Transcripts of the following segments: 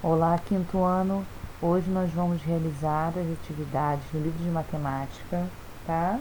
Olá, quinto ano. Hoje nós vamos realizar as atividades no livro de matemática, tá?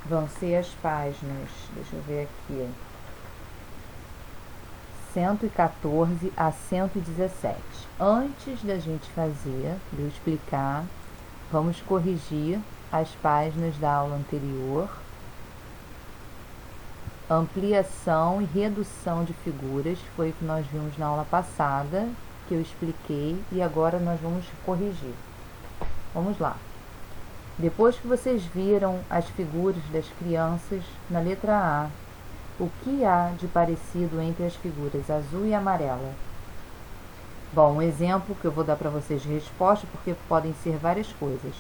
Vão ser as páginas, deixa eu ver aqui, 114 a 117. Antes da gente fazer, de eu explicar, vamos corrigir as páginas da aula anterior. Ampliação e redução de figuras foi o que nós vimos na aula passada, que eu expliquei, e agora nós vamos corrigir. Vamos lá. Depois que vocês viram as figuras das crianças, na letra A, o que há de parecido entre as figuras azul e amarela? Bom, um exemplo que eu vou dar para vocês de resposta, porque podem ser várias coisas.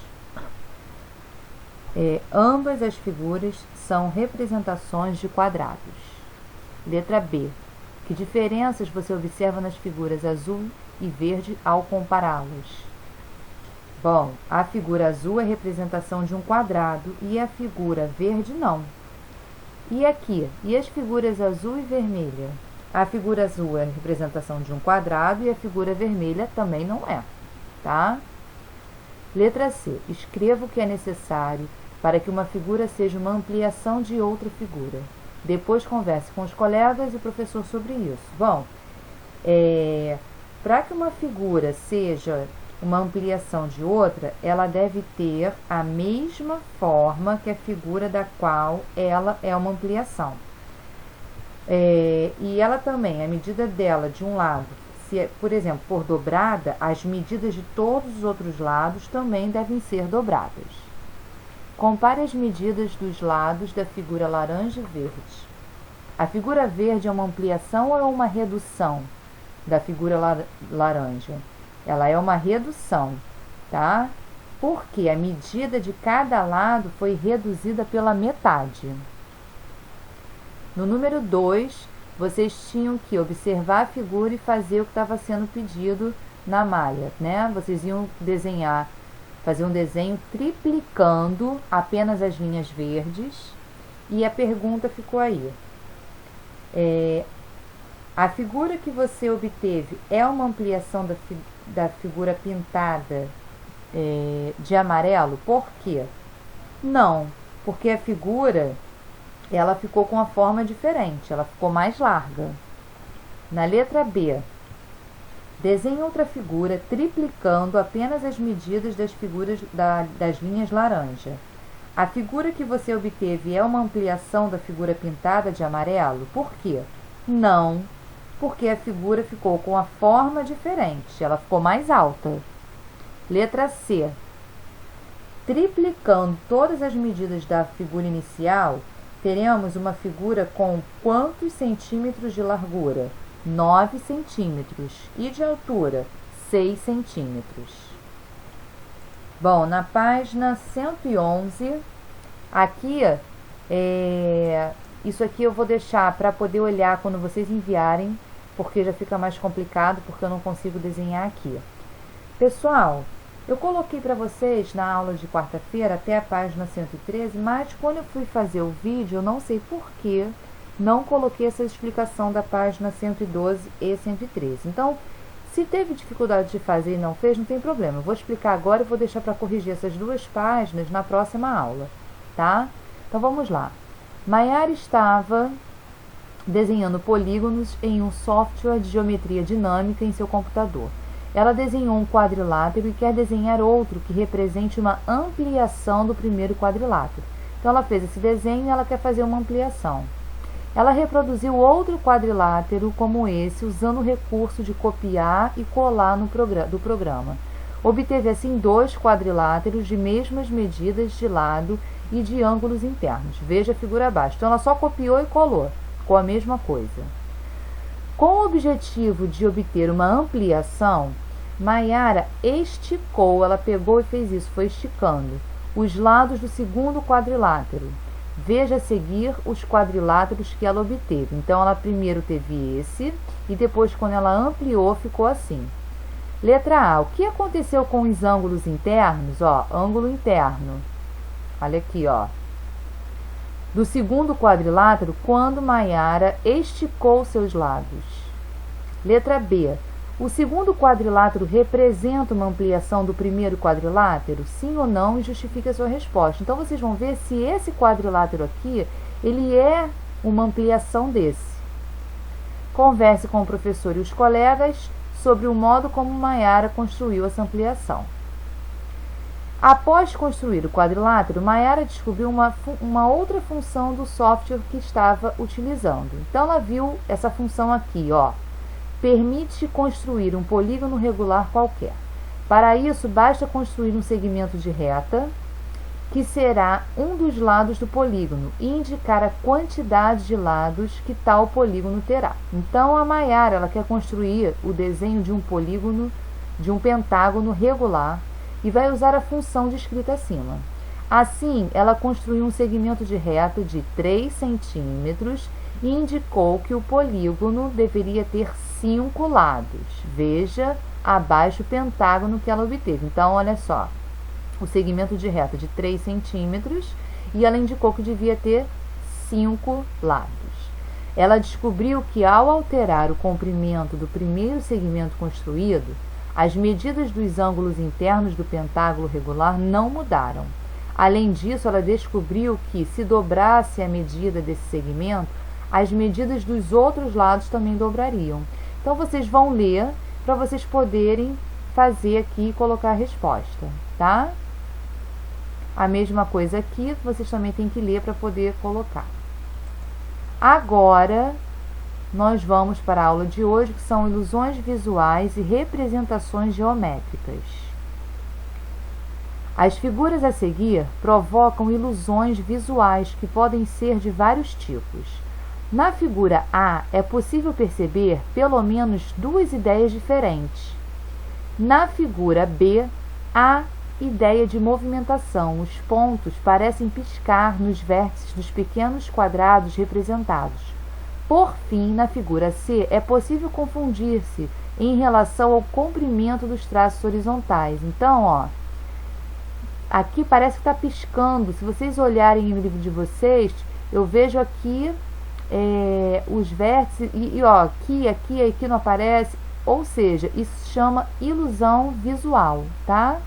Ambas as figuras são representações de quadrados. Letra B. Que diferenças você observa nas figuras azul e verde ao compará-las? Bom, a figura azul é representação de um quadrado e a figura verde não. E aqui? E as figuras azul e vermelha? A figura azul é representação de um quadrado e a figura vermelha também não é, tá? Letra C. Escreva o que é necessário para que uma figura seja uma ampliação de outra figura. Depois converse com os colegas e o professor sobre isso. Bom, para que uma figura seja uma ampliação de outra, ela deve ter a mesma forma que a figura da qual ela é uma ampliação. E ela também, a medida dela de um lado, se, por exemplo, for dobrada, as medidas de todos os outros lados também devem ser dobradas. Compare as medidas dos lados da figura laranja e verde. A figura verde é uma ampliação ou é uma redução da figura laranja? Ela é uma redução, tá? Porque a medida de cada lado foi reduzida pela metade. No número 2, vocês tinham que observar a figura e fazer o que estava sendo pedido na malha, né? Vocês iam fazer um desenho triplicando apenas as linhas verdes, e a pergunta ficou aí. A figura que você obteve é uma ampliação da figura pintada de amarelo? Por quê? Não, porque a figura ela ficou com uma forma diferente, ela ficou mais larga. Na letra B, desenhe outra figura triplicando apenas as medidas das figuras das linhas laranja. A figura que você obteve é uma ampliação da figura pintada de amarelo? Por quê? Não, porque a figura ficou com uma forma diferente, ela ficou mais alta. Letra C. Triplicando todas as medidas da figura inicial, teremos uma figura com quantos centímetros de largura? 9 centímetros. E de altura? 6 centímetros. Bom, na página 111, aqui, isso aqui eu vou deixar para poder olhar quando vocês enviarem, porque já fica mais complicado, porque eu não consigo desenhar aqui. Pessoal, eu coloquei para vocês na aula de quarta-feira até a página 113, mas quando eu fui fazer o vídeo, eu não sei por que não coloquei essa explicação da página 112 e 113. Então, se teve dificuldade de fazer e não fez, não tem problema. Eu vou explicar agora e vou deixar para corrigir essas duas páginas na próxima aula, tá? Então, vamos lá. Maiara estava desenhando polígonos em um software de geometria dinâmica em seu computador. Ela desenhou um quadrilátero e quer desenhar outro que represente uma ampliação do primeiro quadrilátero. Então, ela fez esse desenho e ela quer fazer uma ampliação. Ela reproduziu outro quadrilátero como esse, usando o recurso de copiar e colar do programa. Obteve assim 2 quadriláteros de mesmas medidas de lado e de ângulos internos. Veja a figura abaixo. Então, ela só copiou e colou, ficou a mesma coisa. Com o objetivo de obter uma ampliação, Maiara esticou, ela pegou e fez isso, foi esticando, os lados do segundo quadrilátero. Veja a seguir os quadriláteros que ela obteve. Então, ela primeiro teve esse, e depois, quando ela ampliou, ficou assim. Letra A. O que aconteceu com os ângulos internos? Ó, ângulo interno. Olha aqui, ó. Do segundo quadrilátero, quando Maiara esticou seus lados. Letra B. O segundo quadrilátero representa uma ampliação do primeiro quadrilátero? Sim ou não? E justifique a sua resposta. Então, vocês vão ver se esse quadrilátero aqui, ele é uma ampliação desse. Converse com o professor e os colegas sobre o modo como Maiara construiu essa ampliação. Após construir o quadrilátero, Maiara descobriu uma outra função do software que estava utilizando. Então, ela viu essa função aqui, ó. Permite construir um polígono regular qualquer. Para isso, basta construir um segmento de reta, que será um dos lados do polígono, e indicar a quantidade de lados que tal polígono terá. Então, a Maiara, ela quer construir o desenho de um polígono, de um pentágono regular, e vai usar a função descrita acima. Assim, ela construiu um segmento de reta de 3 centímetros e indicou que o polígono deveria ter 5 lados. Veja abaixo o pentágono que ela obteve. Então, olha só, o segmento de reta de 3 centímetros e ela indicou que devia ter 5 lados. Ela descobriu que, ao alterar o comprimento do primeiro segmento construído, as medidas dos ângulos internos do pentágono regular não mudaram. Além disso, ela descobriu que, se dobrasse a medida desse segmento, as medidas dos outros lados também dobrariam. Então, vocês vão ler para vocês poderem fazer aqui e colocar a resposta, tá? A mesma coisa aqui, vocês também têm que ler para poder colocar. Agora, nós vamos para a aula de hoje, que são ilusões visuais e representações geométricas. As figuras a seguir provocam ilusões visuais que podem ser de vários tipos. Na figura A, é possível perceber pelo menos 2 ideias diferentes. Na figura B, há ideia de movimentação. Os pontos parecem piscar nos vértices dos pequenos quadrados representados. Por fim, na figura C, é possível confundir-se em relação ao comprimento dos traços horizontais. Então, ó, aqui parece que está piscando. Se vocês olharem no livro de vocês, eu vejo aqui os vértices, e ó, aqui não aparece. Ou seja, isso se chama ilusão visual, tá?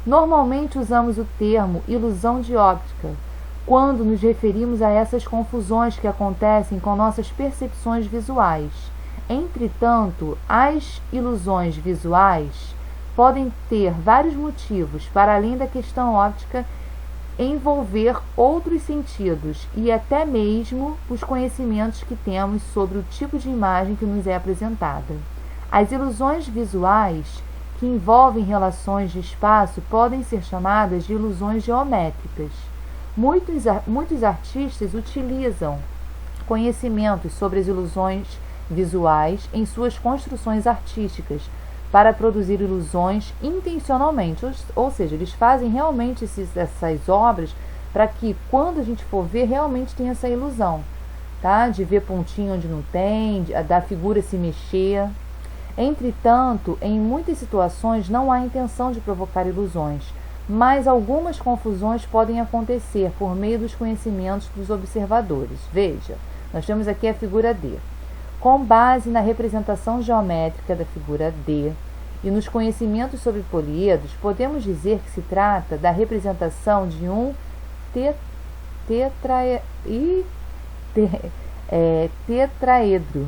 Normalmente usamos o termo ilusão de óptica quando nos referimos a essas confusões que acontecem com nossas percepções visuais. Entretanto, as ilusões visuais podem ter vários motivos, para além da questão óptica, envolver outros sentidos e até mesmo os conhecimentos que temos sobre o tipo de imagem que nos é apresentada. As ilusões visuais que envolvem relações de espaço podem ser chamadas de ilusões geométricas. Muitos artistas utilizam conhecimentos sobre as ilusões visuais em suas construções artísticas para produzir ilusões intencionalmente, ou seja, eles fazem realmente essas obras para que, quando a gente for ver, realmente tenha essa ilusão, tá? De ver pontinho onde não tem, da figura se mexer. Entretanto, em muitas situações não há intenção de provocar ilusões, mas algumas confusões podem acontecer por meio dos conhecimentos dos observadores. Veja, nós temos aqui a figura D. Com base na representação geométrica da figura D e nos conhecimentos sobre poliedros, podemos dizer que se trata da representação de um tetraedro.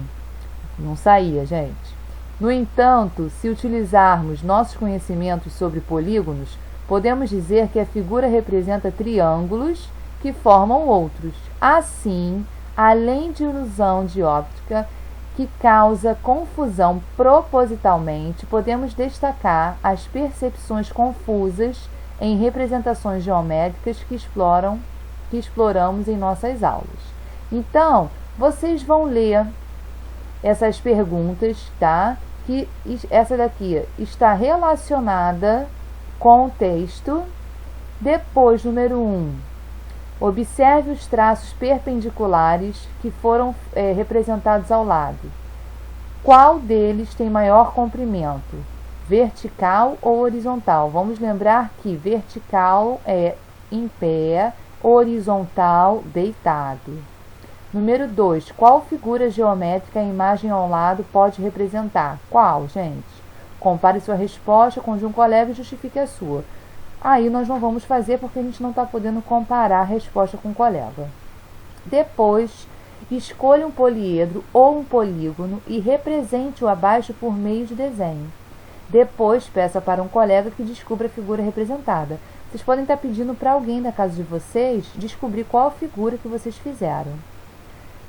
Não saía, gente. No entanto, se utilizarmos nossos conhecimentos sobre polígonos, podemos dizer que a figura representa triângulos que formam outros. Assim, além de ilusão de óptica, que causa confusão propositalmente, podemos destacar as percepções confusas em representações geométricas que exploramos em nossas aulas. Então, vocês vão ler essas perguntas, tá? Que essa daqui está relacionada com o texto. Depois, número 1. Observe os traços perpendiculares que foram representados ao lado. Qual deles tem maior comprimento? Vertical ou horizontal? Vamos lembrar que vertical é em pé, horizontal deitado. Número 2, qual figura geométrica a imagem ao lado pode representar? Qual, gente? Compare sua resposta com a de um colega e justifique a sua. Aí nós não vamos fazer porque a gente não está podendo comparar a resposta com o colega. Depois, escolha um poliedro ou um polígono e represente-o abaixo por meio de desenho. Depois, peça para um colega que descubra a figura representada. Vocês podem estar pedindo para alguém da casa de vocês descobrir qual a figura que vocês fizeram.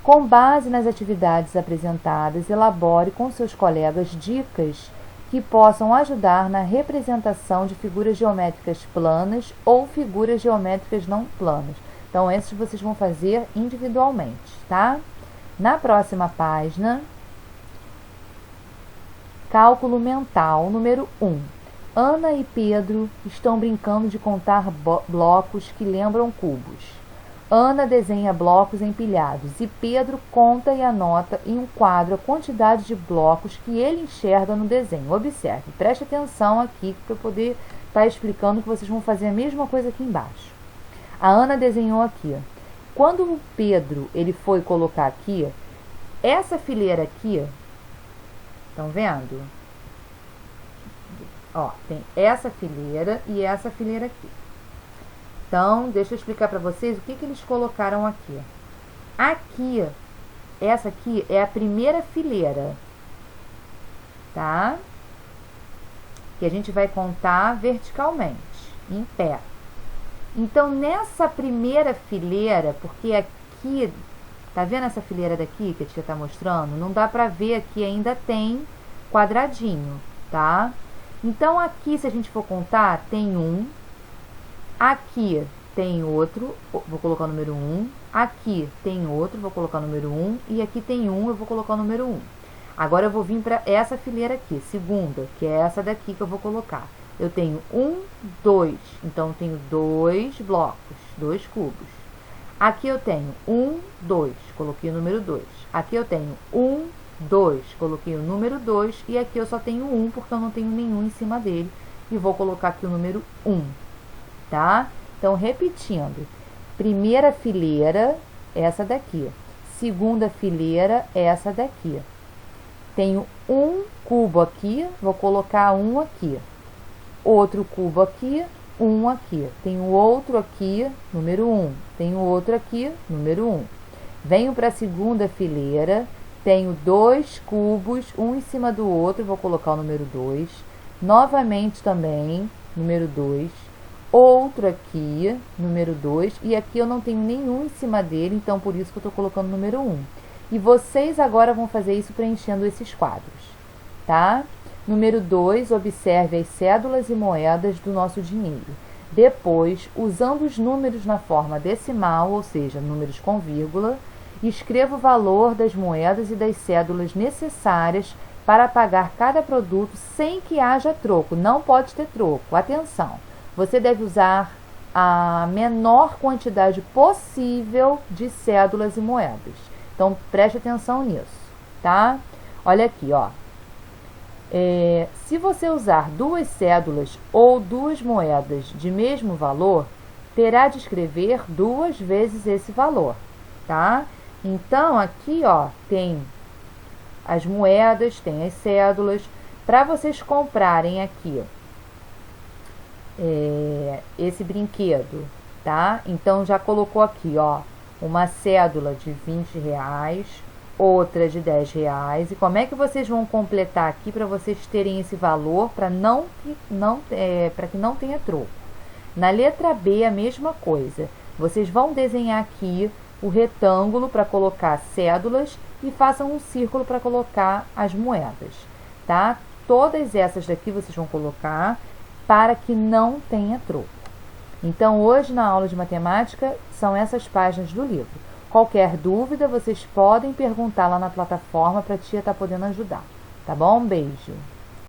Com base nas atividades apresentadas, elabore com seus colegas dicas que possam ajudar na representação de figuras geométricas planas ou figuras geométricas não planas. Então, esses vocês vão fazer individualmente, tá? Na próxima página, cálculo mental, número 1. Ana e Pedro estão brincando de contar blocos que lembram cubos. Ana desenha blocos empilhados e Pedro conta e anota em um quadro a quantidade de blocos que ele enxerga no desenho. Observe, preste atenção aqui para eu poder estar explicando que vocês vão fazer a mesma coisa aqui embaixo. A Ana desenhou aqui. Quando o Pedro ele foi colocar aqui, essa fileira aqui, estão vendo? Ó, tem essa fileira e essa fileira aqui. Então, deixa eu explicar para vocês o que eles colocaram aqui. Aqui, essa aqui é a primeira fileira, tá? Que a gente vai contar verticalmente, em pé. Então, nessa primeira fileira, porque aqui, tá vendo essa fileira daqui que a tia tá mostrando? Não dá pra ver aqui, ainda tem quadradinho, tá? Então, aqui, se a gente for contar, tem um. Aqui tem outro, vou colocar o número 1. Aqui tem outro, vou colocar o número 1. E aqui tem um, eu vou colocar o número 1. Agora, eu vou vir para essa fileira aqui, segunda, que é essa daqui que eu vou colocar. Eu tenho 1, 2. Então, eu tenho 2 blocos, 2 cubos. Aqui eu tenho 1, 2. Coloquei o número 2. Aqui eu tenho 1, 2. Coloquei o número 2. E aqui eu só tenho 1, porque eu não tenho nenhum em cima dele. E vou colocar aqui o número 1. Tá? Então, repetindo. Primeira fileira, essa daqui. Segunda fileira, essa daqui. Tenho um cubo aqui, vou colocar um aqui. Outro cubo aqui, um aqui. Tenho outro aqui, número 1. Tenho outro aqui, número 1. Venho para a segunda fileira, tenho 2 cubos, um em cima do outro, vou colocar o número 2. Novamente também, número 2. Outro aqui, número 2, e aqui eu não tenho nenhum em cima dele, então por isso que eu estou colocando o número 1. E vocês agora vão fazer isso preenchendo esses quadros, tá? Número 2, observe as cédulas e moedas do nosso dinheiro. Depois, usando os números na forma decimal, ou seja, números com vírgula, escreva o valor das moedas e das cédulas necessárias para pagar cada produto sem que haja troco. Não pode ter troco. Atenção! Você deve usar a menor quantidade possível de cédulas e moedas. Então, preste atenção nisso, tá? Olha aqui, ó. Se você usar 2 cédulas ou 2 moedas de mesmo valor, terá de escrever 2 vezes esse valor, tá? Então, aqui, ó, tem as moedas, tem as cédulas. Para vocês comprarem aqui esse brinquedo, tá? Então, já colocou aqui, ó, uma cédula de R$20, outra de R$10. E como é que vocês vão completar aqui para vocês terem esse valor para que não tenha troco? Na letra B, a mesma coisa. Vocês vão desenhar aqui o retângulo para colocar cédulas e façam um círculo para colocar as moedas, tá? Todas essas daqui vocês vão colocar para que não tenha troco. Então, hoje na aula de matemática são essas páginas do livro. Qualquer dúvida, vocês podem perguntar lá na plataforma para a tia estar podendo ajudar. Tá bom? Um beijo!